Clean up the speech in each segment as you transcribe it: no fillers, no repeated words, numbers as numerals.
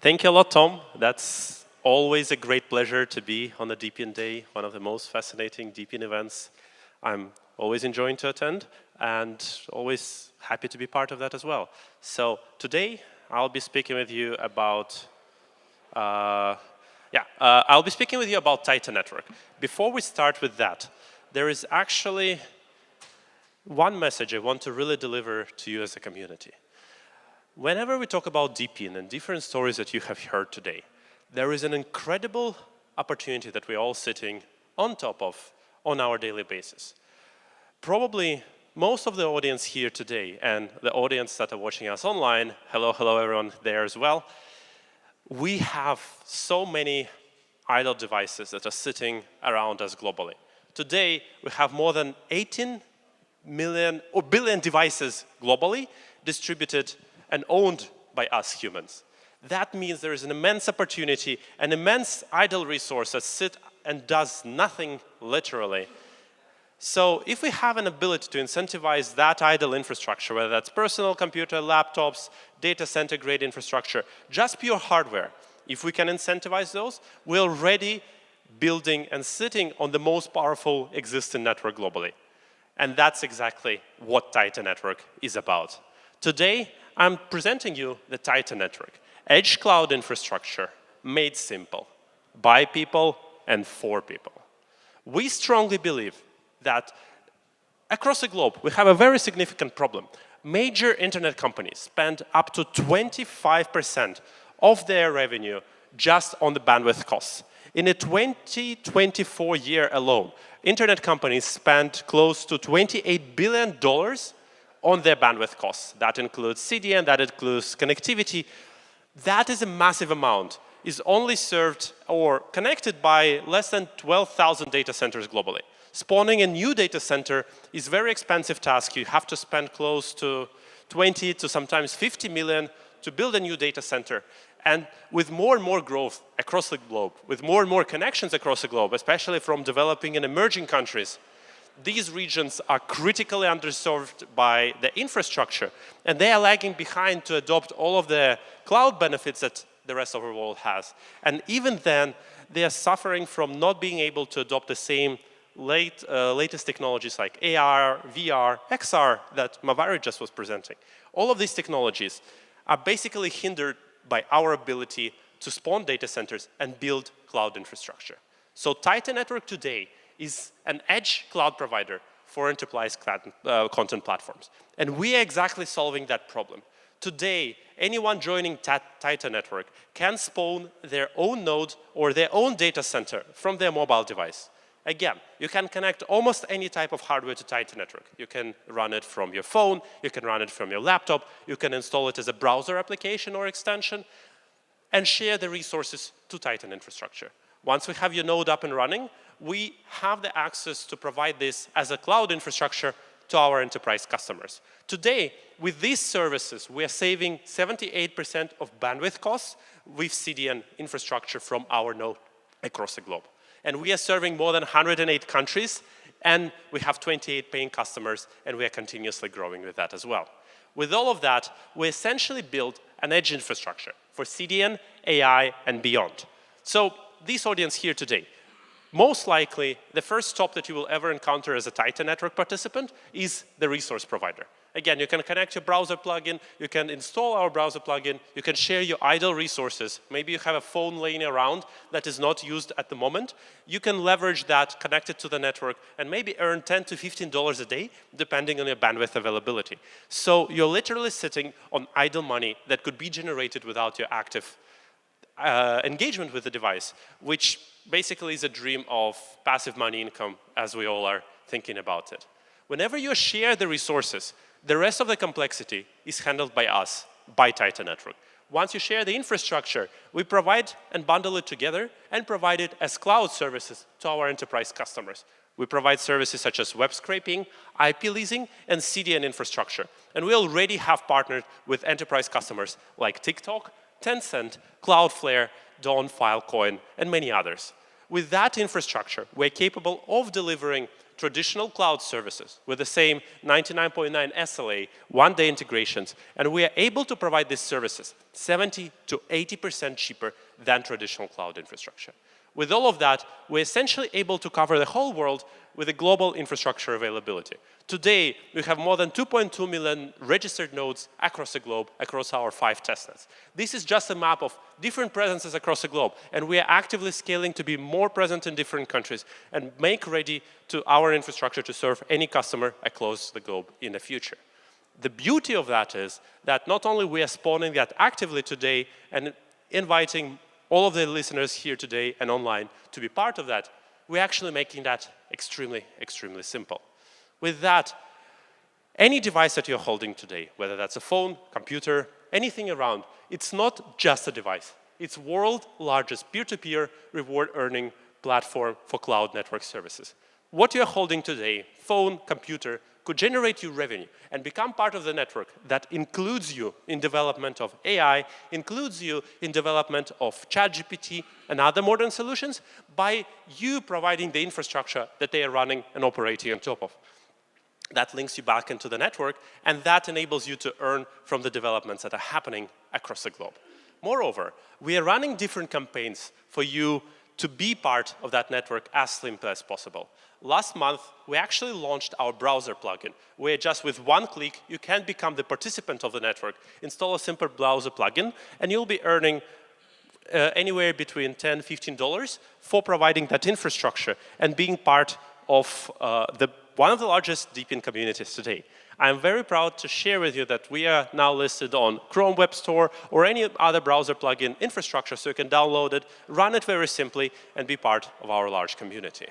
Thank you a lot, Tom. That's always a great pleasure to be on the DePIN Day, one of the most fascinating DePIN events. I'm always enjoying to attend and always happy to be part of that as well. So today I'll be speaking with you about Titan Network. Before we start with that, there is actually one message I want to really deliver to you as a community. Whenever we talk about DePIN and different stories that you have heard today, there is an incredible opportunity that we're all sitting on top of on our daily basis. Probably most of the audience here today and the audience that are watching us online, hello everyone there as well, we have so many idle devices that are sitting around us globally. Today, we have more than 18 billion devices globally distributed and owned by us humans. That means there is an immense opportunity, an immense idle resource that sits and does nothing literally. So if we have an ability to incentivize that idle infrastructure, whether that's personal computer, laptops, data center grade infrastructure, just pure hardware, if we can incentivize those, we're already building and sitting on the most powerful existing network globally. And that's exactly what Titan Network is about. Today, I'm presenting you the Titan Network, edge cloud infrastructure made simple by people and for people. We strongly believe that across the globe, we have a very significant problem. Major internet companies spend up to 25% of their revenue just on the bandwidth costs. In a 2024 year alone, internet companies spent close to $28 billion on their bandwidth costs. That includes CDN, that includes connectivity. That is a massive amount. Is only served or connected by less than 12,000 data centers globally. Spawning a new data center is a very expensive task. You have to spend close to 20 to sometimes 50 million to build a new data center. And with more and more growth across the globe, with more and more connections across the globe, especially from developing and emerging countries, these regions are critically underserved by the infrastructure, and they are lagging behind to adopt all of the cloud benefits that the rest of the world has. And even then, they are suffering from not being able to adopt the same latest technologies like AR, VR, XR that Mavari just was presenting. All of these technologies are basically hindered by our ability to spawn data centers and build cloud infrastructure. So Titan Network today is an edge cloud provider for enterprise content platforms. And we are exactly solving that problem. Today, anyone joining Titan Network can spawn their own node or their own data center from their mobile device. Again, you can connect almost any type of hardware to Titan Network. You can run it from your phone, you can run it from your laptop, you can install it as a browser application or extension, and share the resources to Titan infrastructure. Once we have your node up and running, we have the access to provide this as a cloud infrastructure to our enterprise customers. Today, with these services, we are saving 78% of bandwidth costs with CDN infrastructure from our node across the globe. And we are serving more than 108 countries, and we have 28 paying customers, and we are continuously growing with that as well. With all of that, we essentially build an edge infrastructure for CDN, AI, and beyond. So this audience here today, most likely, the first stop that you will ever encounter as a Titan Network participant is the resource provider. Again, you can connect your browser plugin, you can install our browser plugin, you can share your idle resources. Maybe you have a phone laying around that is not used at the moment. You can leverage that, connect it to the network, and maybe earn $10 to $15 a day, depending on your bandwidth availability. So you're literally sitting on idle money that could be generated without your active engagement with the device, which basically is a dream of passive money income as we all are thinking about it. Whenever you share the resources, the rest of the complexity is handled by us, by Titan Network. Once you share the infrastructure, we provide and bundle it together and provide it as cloud services to our enterprise customers. We provide services such as web scraping, IP leasing, and CDN infrastructure. And we already have partnered with enterprise customers like TikTok, Tencent, Cloudflare, Dawn, Filecoin, and many others. With that infrastructure, we're capable of delivering traditional cloud services with the same 99.9 SLA, one-day integrations, and we are able to provide these services 70 to 80% cheaper than traditional cloud infrastructure. With all of that, we're essentially able to cover the whole world with a global infrastructure availability. Today, we have more than 2.2 million registered nodes across the globe, across our 5 testnets. This is just a map of different presences across the globe, and we are actively scaling to be more present in different countries and make ready to our infrastructure to serve any customer across the globe in the future. The beauty of that is that not only we are spawning that actively today and inviting all of the listeners here today and online to be part of that, we're actually making that extremely, extremely simple. With that, any device that you're holding today, whether that's a phone, computer, anything around, it's not just a device. It's world's largest peer-to-peer reward earning platform for cloud network services. What you're holding today, phone, computer, could generate you revenue and become part of the network that includes you in development of AI, includes you in development of ChatGPT and other modern solutions by you providing the infrastructure that they are running and operating on top of. That links you back into the network, and that enables you to earn from the developments that are happening across the globe. Moreover, we are running different campaigns for you to be part of that network as simple as possible. Last month, we actually launched our browser plugin, where just with one click, you can become the participant of the network, install a simple browser plugin, and you'll be earning anywhere between $10 and $15 for providing that infrastructure and being part of one of the largest DePIN communities today. I'm very proud to share with you that we are now listed on Chrome Web Store or any other browser plugin infrastructure, so you can download it, run it very simply, and be part of our large community.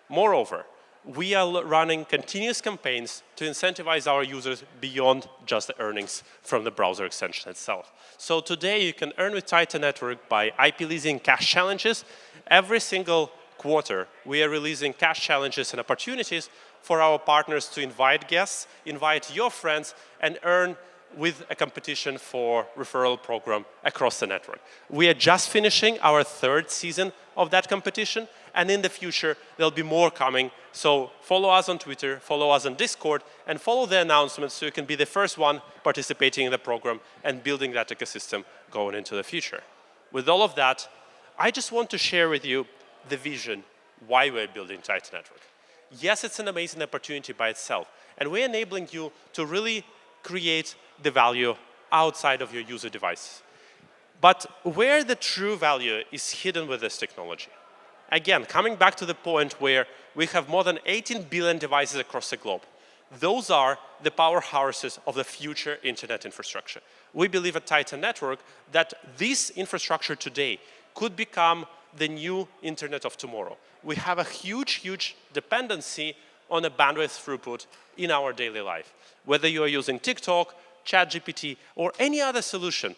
Moreover, we are running continuous campaigns to incentivize our users beyond just the earnings from the browser extension itself. So today you can earn with Titan Network by IP leasing cash challenges. Every single quarter, we are releasing cash challenges and opportunities for our partners to invite guests, invite your friends, and earn with a competition for referral program across the network. We are just finishing our 3rd season of that competition, and in the future, there'll be more coming. So follow us on Twitter, follow us on Discord, and follow the announcements so you can be the first one participating in the program and building that ecosystem going into the future. With all of that, I just want to share with you the vision why we're building Titan Network. Yes, it's an amazing opportunity by itself, and we're enabling you to really create the value outside of your user device. But where the true value is hidden with this technology? Again, coming back to the point where we have more than 18 billion devices across the globe. Those are the powerhouses of the future internet infrastructure. We believe at Titan Network that this infrastructure today could become the new internet of tomorrow. We have a huge, huge dependency on a bandwidth throughput in our daily life. Whether you are using TikTok, ChatGPT, or any other solution,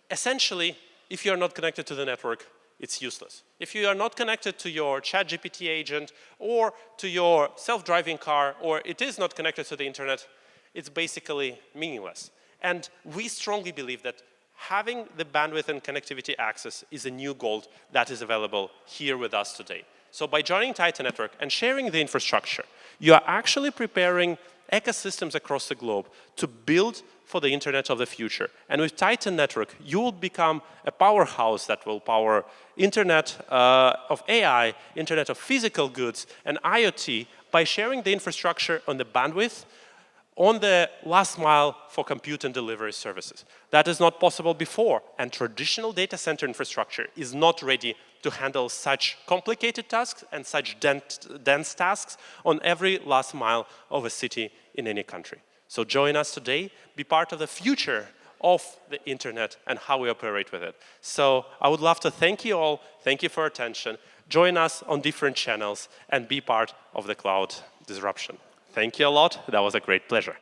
essentially, if you are not connected to the network, it's useless. If you are not connected to your ChatGPT agent or to your self-driving car, or it is not connected to the internet, it's basically meaningless. And we strongly believe that having the bandwidth and connectivity access is a new gold that is available here with us today. So by joining Titan Network and sharing the infrastructure, you are actually preparing ecosystems across the globe to build for the internet of the future. And with Titan Network, you will become a powerhouse that will power internet of AI, internet of physical goods, and IoT by sharing the infrastructure on the bandwidth, on the last mile for compute and delivery services. That is not possible before, and traditional data center infrastructure is not ready to handle such complicated tasks and such dense tasks on every last mile of a city in any country. So join us today, be part of the future of the internet and how we operate with it. So I would love to thank you all, thank you for your attention, join us on different channels and be part of the cloud disruption. Thank you a lot, that was a great pleasure.